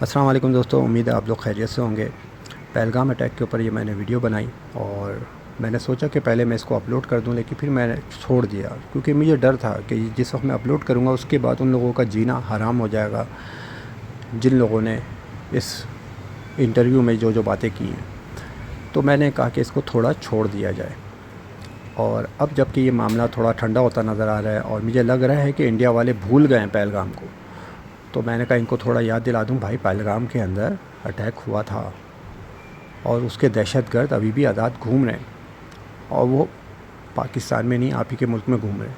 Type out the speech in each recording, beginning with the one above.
अस्सलाम वालेकुम दोस्तों, उम्मीद है आप लोग खैरियत से होंगे। पहलगाम अटैक के ऊपर ये मैंने वीडियो बनाई और मैंने सोचा कि पहले मैं इसको अपलोड कर दूं, लेकिन फिर मैंने छोड़ दिया क्योंकि मुझे डर था कि जिस वक्त मैं अपलोड करूंगा उसके बाद उन लोगों का जीना हराम हो जाएगा जिन लोगों ने इस इंटरव्यू में जो जो बातें की हैं। तो मैंने कहा कि इसको थोड़ा छोड़ दिया जाए। और अब जबकि ये मामला थोड़ा ठंडा होता नज़र आ रहा है और मुझे लग रहा है कि इंडिया वाले भूल गए हैं पहलगाम को, तो मैंने कहा इनको थोड़ा याद दिला दूं, भाई पहलगाम के अंदर अटैक हुआ था और उसके दहशतगर्द अभी भी आज़ाद घूम रहे हैं और वो पाकिस्तान में नहीं, आप ही के मुल्क में घूम रहे हैं।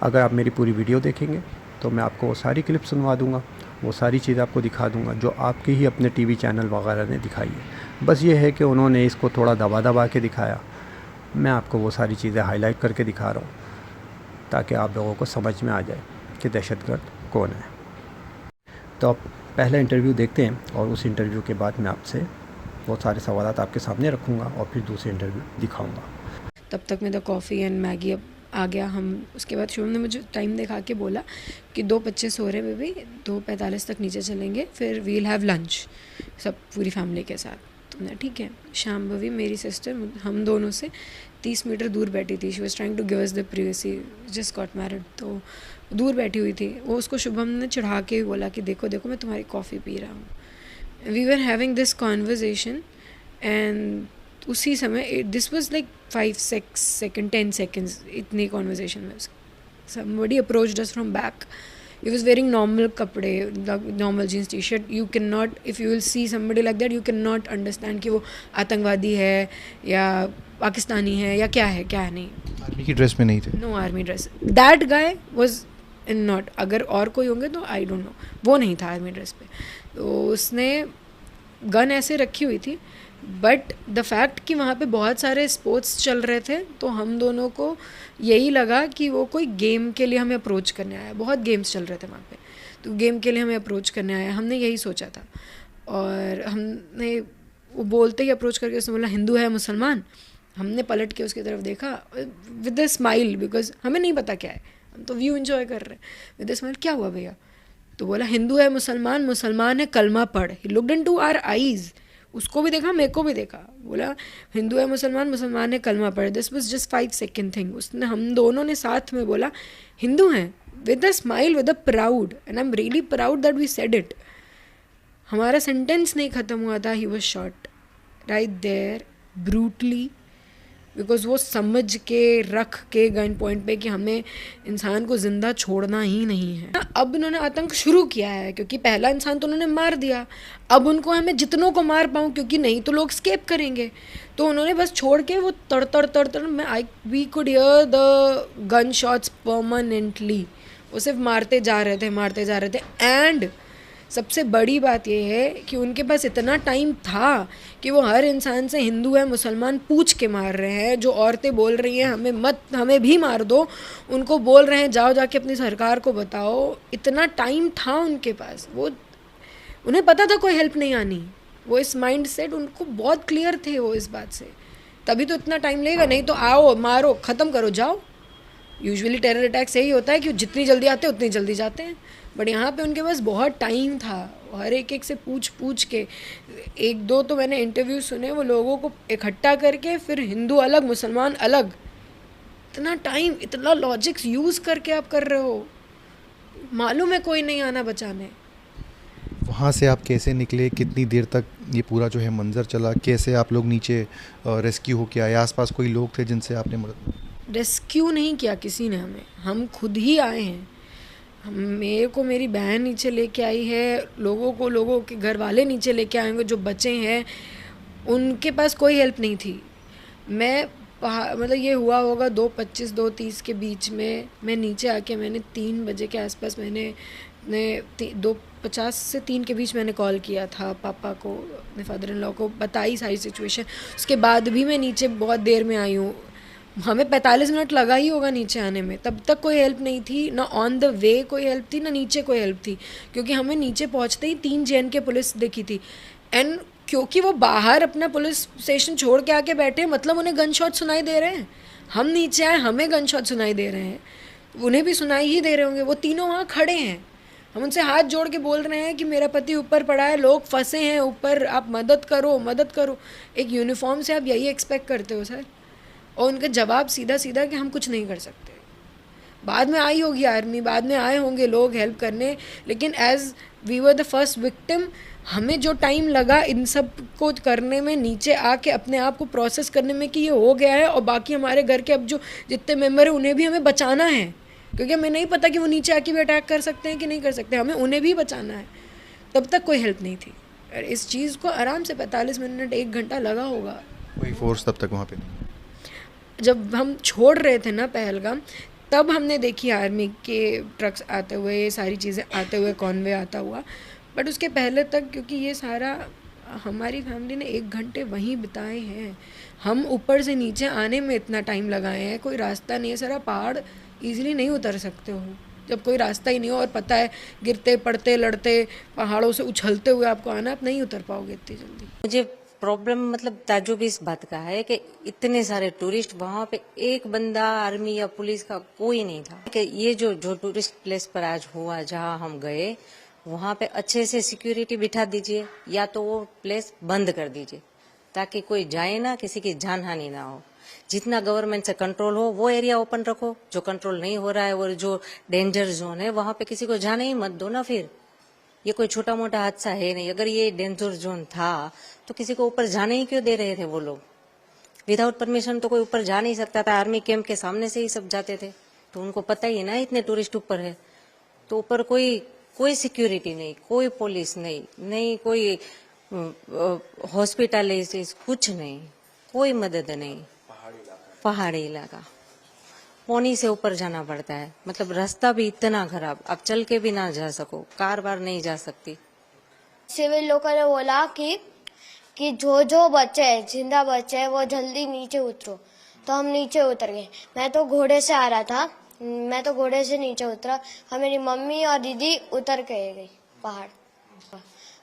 अगर आप मेरी पूरी वीडियो देखेंगे तो मैं आपको वो सारी क्लिप सुनवा दूंगा, वो सारी चीज़ आपको दिखा दूंगा जो आपके ही अपने टीवी चैनल वगैरह ने दिखाई है। बस ये है कि उन्होंने इसको थोड़ा दबा दबा के दिखाया। मैं आपको वो सारी चीज़ें हाईलाइट करके दिखा रहा हूँ ताकि आप लोगों को समझ में आ जाए कि दहशतगर्द कौन है। तो आप पहला इंटरव्यू देखते हैं और उस इंटरव्यू के बाद मैं आपसे बहुत सारे सवालात आपके सामने रखूँगा और फिर दूसरे इंटरव्यू दिखाऊँगा। तब तक में द कॉफ़ी एंड मैगी अब आ गया। हम उसके बाद शुभम ने मुझे टाइम दिखा के बोला कि 2:25 हो रहे बेबी, 2:45 तक नीचे चलेंगे, फिर वील हैव लंच सब पूरी फैमिली के साथ। तो मैं ठीक है। शाम्भवी मेरी सिस्टर हम दोनों से 30 मीटर दूर बैठी थी। She was trying to give us the privacy, just got married, तो दूर बैठी हुई थी। वो उसको शुभम ने चढ़ा के ही बोला कि देखो देखो मैं तुम्हारी कॉफ़ी पी रहा हूँ। We were having this conversation and उसी समय this was like 5-6 second 10 seconds इतनी कॉन्वर्जेशन में somebody approached us from back. He was wearing normal कपड़े, normal jeans t-shirt. You cannot, if you will see somebody like that, you cannot understand कि वो आतंकवादी है या पाकिस्तानी है या क्या है क्या नहीं। आर्मी की ड्रेस में नहीं थे। Know army dress. That guy was in not, अगर और कोई होंगे तो आई डोंट नो, वो नहीं था आर्मी ड्रेस पे। तो उसने गन ऐसे रखी हुई थी, बट द फैक्ट कि वहाँ पे बहुत सारे स्पोर्ट्स चल रहे थे तो हम दोनों को यही लगा कि वो कोई गेम के लिए हमें अप्रोच करने आया। बहुत गेम्स चल रहे थे वहाँ पे, तो गेम के लिए हमें अप्रोच करने आया, हमने यही सोचा था। और हमने वो बोलते ही अप्रोच करके उसने बोला हिंदू है मुसलमान। हमने पलट के उसकी तरफ देखा विद अ स्माइल, बिकॉज हमें नहीं पता क्या है, हम तो व्यू इन्जॉय कर रहे हैं। विद अ स्माइल, क्या हुआ भैया? तो बोला हिंदू है मुसलमान, मुसलमान है कलमा पढ़। He looked into our eyes, उसको भी देखा मेरे को भी देखा, बोला हिंदू है मुसलमान, मुसलमान है कलमा पढ़। This was just 5 second thing. उसने हम दोनों ने साथ में बोला हिंदू हैं, with a smile, with a proud, and I am really proud that we said it. हमारा सेंटेंस नहीं ख़त्म हुआ था, he was shot right there brutally, because वो समझ के रख के गन पॉइंट पे कि हमें इंसान को ज़िंदा छोड़ना ही नहीं है। अब उन्होंने आतंक शुरू किया है क्योंकि पहला इंसान तो उन्होंने मार दिया, अब उनको हमें जितनों को मार पाऊँ क्योंकि नहीं तो लोग स्केप करेंगे। तो उन्होंने बस छोड़ के वो तड़ तड़ तड़ तड़ मैं we could hear the gun shots permanently. वो सिर्फ मारते जा रहे थे, मारते जा रहे थे। एंड सबसे बड़ी बात यह है कि उनके पास इतना टाइम था कि वो हर इंसान से हिंदू है मुसलमान पूछ के मार रहे हैं। जो औरतें बोल रही हैं हमें मत, हमें भी मार दो, उनको बोल रहे हैं जाओ जाके अपनी सरकार को बताओ। इतना टाइम था उनके पास, वो उन्हें पता था कोई हेल्प नहीं आनी। वो इस माइंड सेट उनको बहुत क्लियर थे वो इस बात से, तभी तो इतना टाइम लगेगा, नहीं तो आओ मारो ख़त्म करो जाओ। यूजुअली टेरर अटैक्स यही होता है कि जितनी जल्दी आते हैं उतनी जल्दी जाते हैं, बट यहाँ पे उनके पास बहुत टाइम था। हर एक एक से पूछ पूछ के, एक दो तो मैंने इंटरव्यू सुने वो लोगों को इकट्ठा करके, फिर हिंदू अलग मुसलमान अलग। इतना टाइम, इतना लॉजिक्स यूज़ करके आप कर रहे हो, मालूम है कोई नहीं आना बचाने। वहाँ से आप कैसे निकले, कितनी देर तक ये पूरा जो है मंजर चला, कैसे आप लोग नीचे रेस्क्यू होके आए? आसपास कोई लोग थे जिनसे आपने मदद? रेस्क्यू नहीं किया किसी ने हमें, हम खुद ही आए हैं। मेरे को मेरी बहन नीचे लेके आई है, लोगों के घर वाले नीचे लेके आए होंगे, जो बचे हैं उनके पास कोई हेल्प नहीं थी। मैं मतलब ये हुआ होगा 2:25 2:30 के बीच में मैं नीचे आके, मैंने 3 बजे के आसपास मैंने 2:50 से 3 के बीच मैंने कॉल किया था पापा को, अपने फादर इन लॉ को, बताई सारी सिचुएशन। उसके बाद भी मैं नीचे बहुत देर में आई हूँ, हमें 45 मिनट लगा ही होगा नीचे आने में। तब तक कोई हेल्प नहीं थी, ना ऑन द वे कोई हेल्प थी, ना नीचे कोई हेल्प थी, क्योंकि हमें नीचे पहुंचते ही 3 JNK पुलिस दिखी थी। एंड क्योंकि वो बाहर अपना पुलिस स्टेशन छोड़ के आके बैठे, मतलब उन्हें गन शॉट सुनाई दे रहे हैं। हम नीचे आए, हमें गन शॉट सुनाई दे रहे हैं, उन्हें भी सुनाई ही दे रहे होंगे। वो तीनों वहाँ खड़े हैं, हम उनसे हाथ जोड़ के बोल रहे हैं कि मेरा पति ऊपर पड़ा है, लोग फंसे हैं ऊपर, आप मदद करो मदद करो। एक यूनिफॉर्म से आप यही एक्सपेक्ट करते हो सर? और उनका जवाब सीधा सीधा कि हम कुछ नहीं कर सकते। बाद में आई होगी आर्मी, बाद में आए होंगे लोग हेल्प करने, लेकिन as we were the first victim, हमें जो टाइम लगा इन सब को करने में, नीचे आके अपने आप को प्रोसेस करने में कि ये हो गया है, और बाकी हमारे घर के अब जो जितने मेम्बर हैं उन्हें भी हमें बचाना है, क्योंकि हमें नहीं पता कि वो नीचे आके भी अटैक कर सकते हैं कि नहीं कर सकते, हमें उन्हें भी बचाना है। तब तक कोई हेल्प नहीं थी। और इस चीज़ को आराम से 45 मिनट 1 घंटा लगा होगा। कोई फोर्स तब तक वहाँ पे नहीं? जब हम छोड़ रहे थे ना पहलगाम, तब हमने देखी आर्मी के ट्रक्स आते हुए, ये सारी चीज़ें आते हुए, कॉन्वे आता हुआ। बट उसके पहले तक, क्योंकि ये सारा हमारी फैमिली ने 1 घंटे वहीं बिताए हैं, हम ऊपर से नीचे आने में इतना टाइम लगाए हैं, कोई रास्ता नहीं है। सारा पहाड़ ईजिली नहीं उतर सकते हो जब कोई रास्ता ही नहीं हो, और पता है गिरते पड़ते लड़ते पहाड़ों से उछलते हुए आपको आना, आप नहीं उतर पाओगे इतनी जल्दी। मुझे प्रॉब्लम मतलब ताज्जुब इस बात का है कि इतने सारे टूरिस्ट, वहाँ पे एक बंदा आर्मी या पुलिस का कोई नहीं था। कि ये जो टूरिस्ट प्लेस पर आज हुआ, जहाँ हम गए, वहाँ पे अच्छे से सिक्योरिटी बिठा दीजिए, या तो वो प्लेस बंद कर दीजिए ताकि कोई जाए ना, किसी की जान हानि ना हो। जितना गवर्नमेंट से कंट्रोल हो वो एरिया ओपन रखो, जो कंट्रोल नहीं हो रहा है और जो डेंजर जोन है वहाँ पे किसी को जाने ही मत दो ना। फिर ये कोई छोटा मोटा हादसा है नहीं। अगर ये डेंजर जोन था तो किसी को ऊपर जाने ही क्यों दे रहे थे वो लोग? विदाउट परमिशन तो कोई ऊपर जा नहीं सकता था। आर्मी कैंप के सामने से ही सब जाते थे, तो उनको पता ही है ना इतने टूरिस्ट ऊपर है। तो ऊपर कोई सिक्योरिटी नहीं, कोई पुलिस नहीं कोई हॉस्पिटलाइज, कुछ नहीं, कोई मदद नहीं। पहाड़ी इलाका, पौनी से ऊपर जाना पड़ता है। मतलब रास्ता भी इतना खराब, आप चल के भी ना जा सको, कार बार नहीं जा सकती। सिविल लोगों ने बोला कि जो बच्चे हैं, जिंदा बच्चे हैं, वो जल्दी नीचे उतरो। तो हम नीचे उतर गए। मैं तो घोड़े से आ रहा था, मैं तो घोड़े से नीचे उतरा, और मेरी मम्मी और दीदी उतर के गई पहाड़।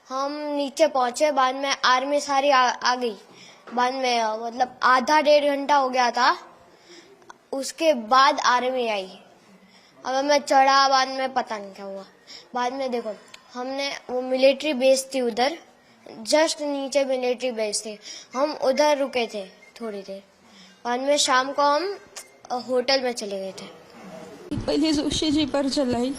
हम नीचे पहुंचे, बाद में आर्मी सारी आ गई। बाद में मतलब आधा 1.5 घंटा हो गया था, उसके बाद आर्मी आई। अब मैं चढ़ा, बाद में पता नहीं क्या हुआ। बाद में देखो, हमने वो मिलिट्री बेस थी उधर, जस्ट नीचे मिलिट्री बेस थी, हम उधर रुके थे थोड़ी देर। बाद में शाम को हम होटल में चले गए थे। पहले जोशी जी पर चलाई,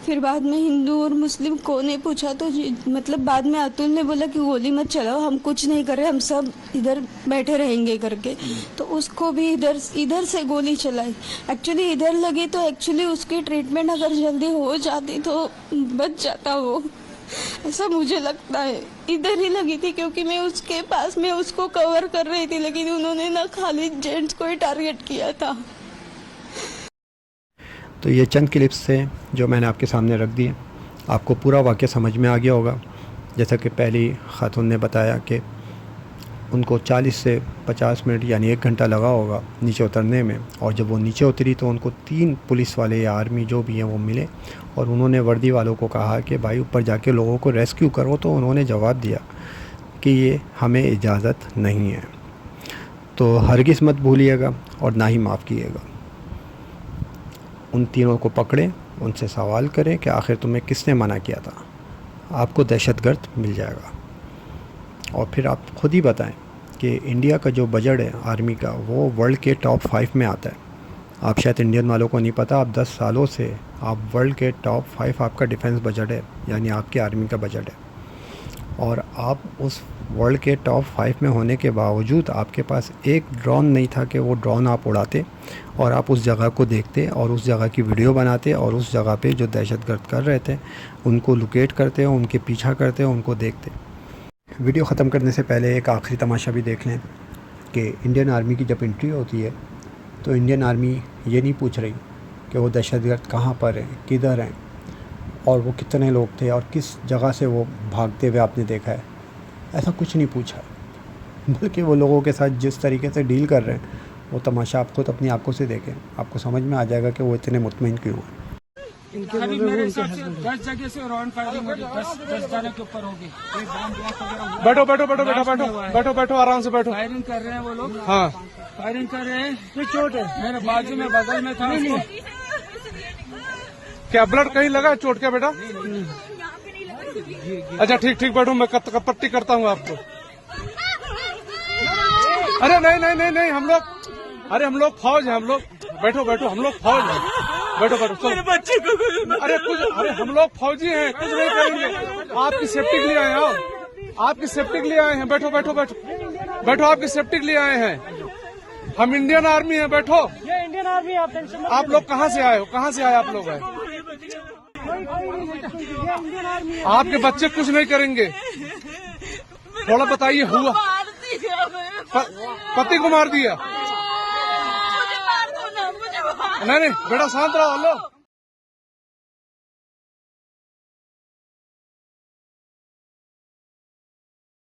फिर बाद में हिंदू और मुस्लिम को ने पूछा, तो मतलब बाद में अतुल ने बोला कि गोली मत चलाओ, हम कुछ नहीं कर रहे, हम सब इधर बैठे रहेंगे करके। तो उसको भी इधर से गोली चलाई। एक्चुअली इधर लगी तो एक्चुअली उसकी ट्रीटमेंट अगर जल्दी हो जाती तो बच जाता वो, ऐसा मुझे लगता है। इधर ही लगी थी क्योंकि मैं उसके पास में उसको कवर कर रही थी, लेकिन उन्होंने ना खाली जेंट्स को ही टारगेट किया था। तो ये चंद क्लिप्स थे जो मैंने आपके सामने रख दिए। आपको पूरा वाक़या समझ में आ गया होगा। जैसा कि पहली खातून ने बताया कि उनको 40 से 50 मिनट यानी 1 घंटा लगा होगा नीचे उतरने में, और जब वो नीचे उतरी तो उनको 3 पुलिस वाले या आर्मी जो भी हैं वो मिले, और उन्होंने वर्दी वालों को कहा कि भाई ऊपर जाके लोगों को रेस्क्यू करो। तो उन्होंने जवाब दिया कि ये हमें इजाज़त नहीं है। तो हरगिज़ मत भूलिएगा और ना ही माफ़ कीजिएगा। उन तीनों को पकड़ें, उनसे सवाल करें कि आखिर तुम्हें किसने मना किया था। आपको दहशतगर्द मिल जाएगा। और फिर आप खुद ही बताएं कि इंडिया का जो बजट है आर्मी का, वो वर्ल्ड के टॉप 5 में आता है। आप शायद इंडियन वालों को नहीं पता, आप 10 सालों से आप वर्ल्ड के टॉप 5 आपका डिफेंस बजट है, यानी आपके आर्मी का बजट है। और आप उस वर्ल्ड के टॉप 5 में होने के बावजूद आपके पास एक ड्रोन नहीं था कि वो ड्रोन आप उड़ाते और आप उस जगह को देखते और उस जगह की वीडियो बनाते और उस जगह पे जो दहशतगर्द कर रहे थे उनको लोकेट करते, उनके पीछा करते, उनको देखते। वीडियो ख़त्म करने से पहले एक आखिरी तमाशा भी देख लें कि इंडियन आर्मी की जब एंट्री होती है तो इंडियन आर्मी ये नहीं पूछ रही कि वो दहशतगर्द कहाँ पर हैं, किधर हैं, और वो कितने लोग थे और किस जगह से वो भागते हुए आपने देखा है। ऐसा कुछ नहीं पूछा, बल्कि वो लोगों के साथ जिस तरीके से डील कर रहे हैं वो तमाशा आप खुद अपनी आंखों से देखें, आपको समझ में आ जाएगा कि वो इतने मुतमईन क्यों हैं। अभी मेरे हिसाब से 10 जगह से राउंड फायरिंग होगी, 10 जाने के ऊपर होगी। बैठो बैठो बैठो बैठो बैठो बैठो बैठो आराम से बैठो। फायरिंग कर रहे हैं वो लोग। हाँ, फायरिंग कर रहे हैं। चोट है मेरे बाजू में, बगल में था। क्या ब्लड कहीं लगा चोट क्या बेटा? अच्छा ठीक ठीक बैठो, मैं पट्टी करता हूँ आपको। अरे नहीं नहीं नहीं नहीं, हम लोग फौज हैं, हम लोग बैठो बैठो, हम लोग फौज हैं, बैठो बैठो चलो। अरे हम लोग फौजी हैं, कुछ नहीं करेंगे, आपकी सेफ्टी के लिए आए हैं, आपकी सेफ्टी के लिए आए हैं, बैठो बैठो बैठो बैठो, आपकी सेफ्टी के लिए आए हैं, हम इंडियन आर्मी हैं, बैठो। ये इंडियन आर्मी, आप टेंशन आप लोग कहाँ से आए हो, कहाँ से आए आप लोग आए? आपके बच्चे कुछ नहीं करेंगे, थोड़ा बताइए। हुआ पति को मार दिया? नहीं नहीं बेटा शांत रहो, लो